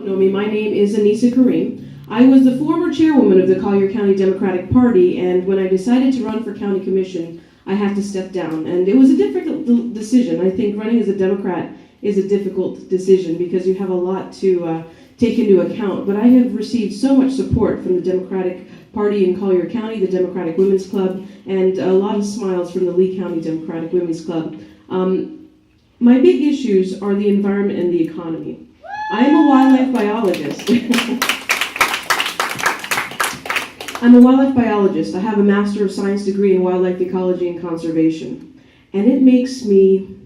Know me, my name is Annisa Karim. I was the former chairwoman of the Collier County Democratic Party, and when I decided to run for county commission, I had to step down. And it was a difficult decision. I think running as a Democrat is a difficult decision because you have a lot to take into account. But I have received so much support from the Democratic Party in Collier County, the Democratic Women's Club, and a lot of smiles from the Lee County Democratic Women's Club. My big issues are the environment and the economy. I am a wildlife biologist. I'm a wildlife biologist. I have a Master of Science degree in wildlife ecology and conservation. And it makes me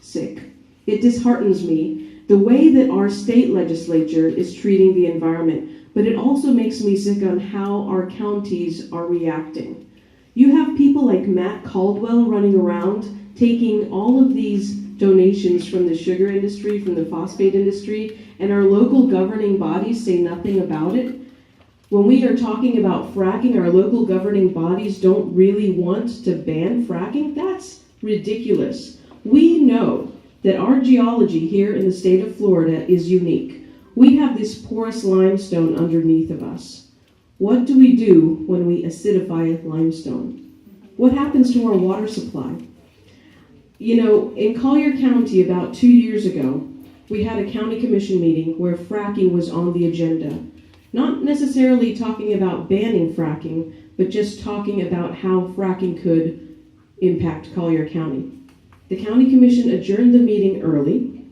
sick. It disheartens me the way that our state legislature is treating the environment. But it also makes me sick on how our counties are reacting. You have people like Matt Caldwell running around taking all of these donations from the sugar industry, from the phosphate industry, and our local governing bodies say nothing about it. When we are talking about fracking, our local governing bodies don't really want to ban fracking. That's ridiculous. We know that our geology here in the state of Florida is unique. We have this porous limestone underneath of us. What do we do when we acidify limestone? What happens to our water supply? You know, in Collier County about 2 years ago, we had a county commission meeting where fracking was on the agenda. Not necessarily talking about banning fracking, but just talking about how fracking could impact Collier County. The county commission adjourned the meeting early,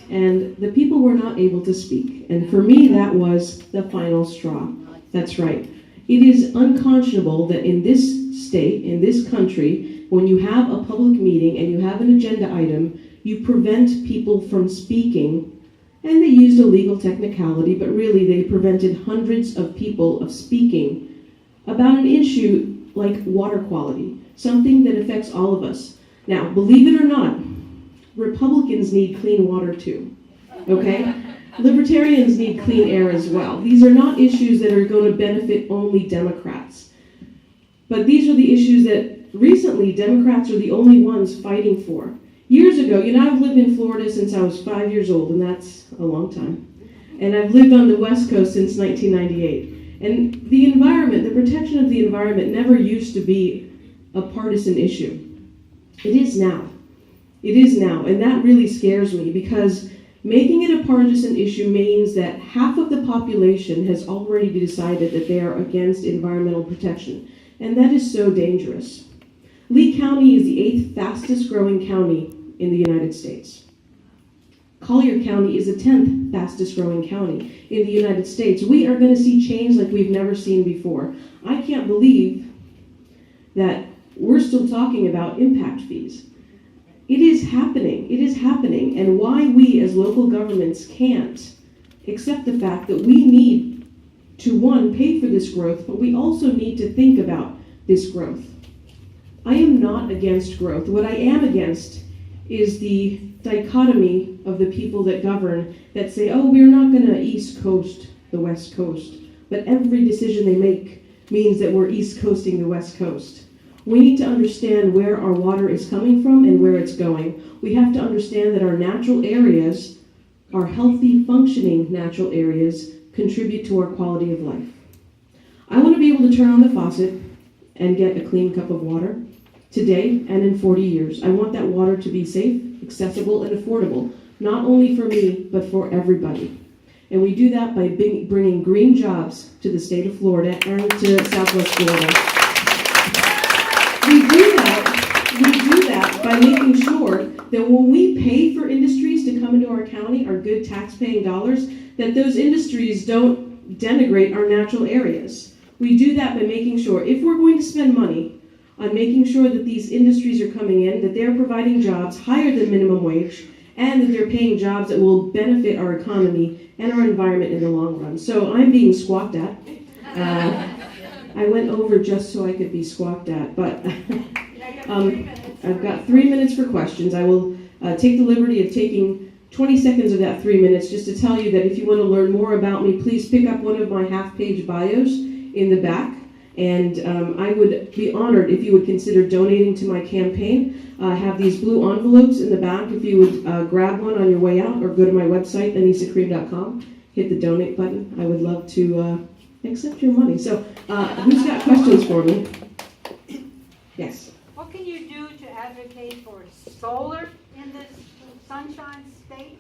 and the people were not able to speak. And for me, that was the final straw. That's right. It is unconscionable that in this state, in this country, when you have a public meeting and you have an agenda item, you prevent people from speaking. And they used a legal technicality, but really they prevented hundreds of people of speaking about an issue like water quality, something that affects all of us. Now, believe it or not, Republicans need clean water too, okay? Libertarians need clean air as well. These are not issues that are going to benefit only Democrats. But these are the issues that recently Democrats are the only ones fighting for. Years ago, you know, I've lived in Florida since I was 5 years old, and that's a long time. And I've lived on the West Coast since 1998. And the environment, the protection of the environment never used to be a partisan issue. It is now. It is now, and that really scares me because making it a partisan issue means that half of the population has already decided that they are against environmental protection, and that is so dangerous. Lee County is the 8th fastest growing county in the United States. Collier County is the 10th fastest growing county in the United States. We are going to see change like we've never seen before. I can't believe that we're still talking about impact fees. It is happening. It is happening. And why we as local governments can't accept the fact that we need to, one, pay for this growth, but we also need to think about this growth. I am not against growth. What I am against is the dichotomy of the people that govern that say, oh, we're not going to East Coast the West Coast. But every decision they make means that we're East Coasting the West Coast. We need to understand where our water is coming from and where it's going. We have to understand that our natural areas, our healthy, functioning natural areas, contribute to our quality of life. I want to be able to turn on the faucet and get a clean cup of water today and in 40 years. I want that water to be safe, accessible, and affordable, not only for me, but for everybody. And we do that by bringing green jobs to the state of Florida and to Southwest Florida. We do that by making sure that when we pay for industries to come into our county, our good tax-paying dollars, that those industries don't denigrate our natural areas. We do that by making sure, if we're going to spend money on making sure that these industries are coming in, that they're providing jobs higher than minimum wage, and that they're paying jobs that will benefit our economy and our environment in the long run. So I'm being squawked at. I went over just so I could be squawked at, but I've got 3 minutes for questions. I will take the liberty of taking 20 seconds of that 3 minutes just to tell you that if you want to learn more about me, please pick up one of my half-page bios in the back. And I would be honored if you would consider donating to my campaign. I have these blue envelopes in the back if you would grab one on your way out or go to my website, AnisaKarim.com, hit the donate button. I would love to accept your money. So who's got questions for me? Yes. What can you do to advocate for solar in this Sunshine State?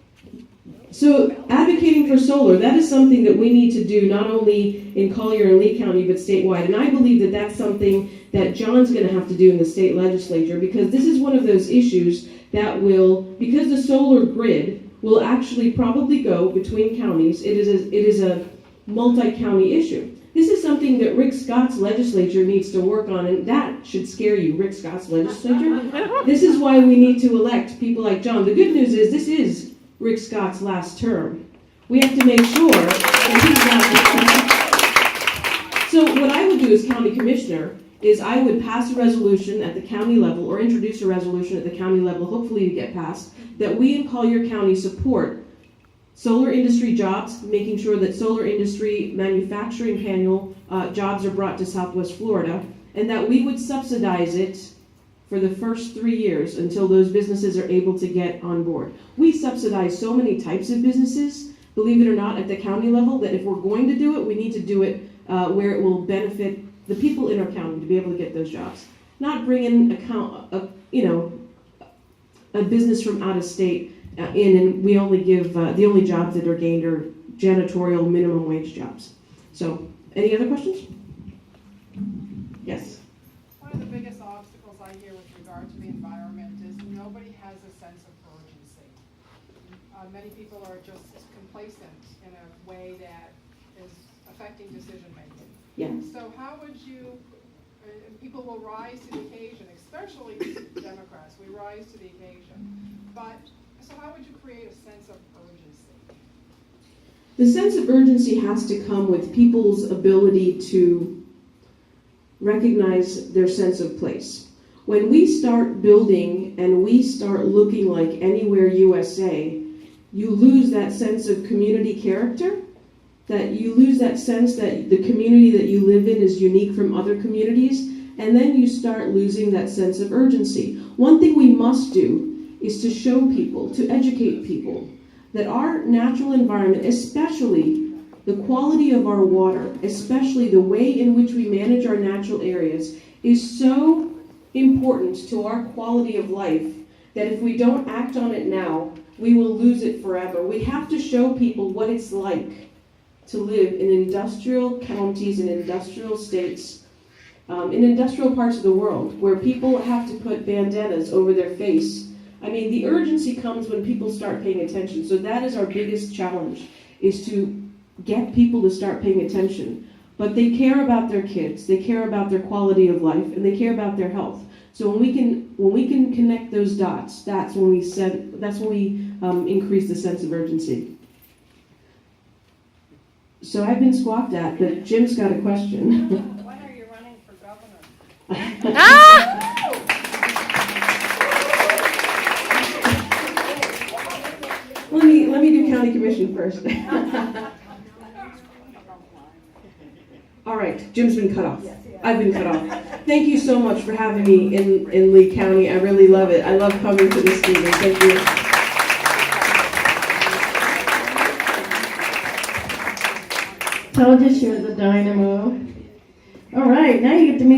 So advocating for solar, that is something that we need to do not only in Collier and Lee County, but statewide. And I believe that that's something that John's going to have to do in the state legislature, because this is one of those issues that will, because the solar grid will actually probably go between counties. It is a multi-county issue. This is something that Rick Scott's legislature needs to work on, and that should scare you, Rick Scott's legislature. This is why we need to elect people like John. The good news is this is Rick Scott's last term. We have to make sure that he's not. So what I would do as county commissioner is I would pass a resolution at the county level, or introduce a resolution at the county level, hopefully to get passed, that we in Collier County support solar industry jobs, making sure that solar industry manufacturing panel jobs are brought to Southwest Florida, and that we would subsidize it for the first 3 years until those businesses are able to get on board. We subsidize so many types of businesses, believe it or not, at the county level, that if we're going to do it, we need to do it where it will benefit the people in our county to be able to get those jobs. Not bring in a business from out of state in, and we only give, the only jobs that are gained are janitorial minimum wage jobs. So, any other questions? Yes? One of the biggest obstacles I hear with regard to the environment is nobody has a sense of urgency. Many people are just complacent in a way that is affecting decision making. Yeah. So how would you, people will rise to the occasion, especially Democrats, we rise to the occasion. But, so how would you create a sense of urgency? The sense of urgency has to come with people's ability to recognize their sense of place. When we start building and we start looking like Anywhere USA, you lose that sense of community character, that you lose that sense that the community that you live in is unique from other communities, and then you start losing that sense of urgency. One thing we must do is to show people, to educate people, that our natural environment, especially the quality of our water, especially the way in which we manage our natural areas, is so important to our quality of life that if we don't act on it now, we will lose it forever. We have to show people what it's like to live in industrial counties, in industrial states, in industrial parts of the world, where people have to put bandanas over their face. I mean, the urgency comes when people start paying attention. So that is our biggest challenge, is to get people to start paying attention. But they care about their kids, they care about their quality of life, and they care about their health. So when we can connect those dots, that's when we increase the sense of urgency. So I've been squawked at, but Jim's got a question. When are you running for governor? Let me do county commission first. All right, Jim's been cut off. I've been cut off. Thank you so much for having me in Lee County. I really love it. I love coming to this meeting. Thank you. Told you she was a dynamo. All right, now you get to meet the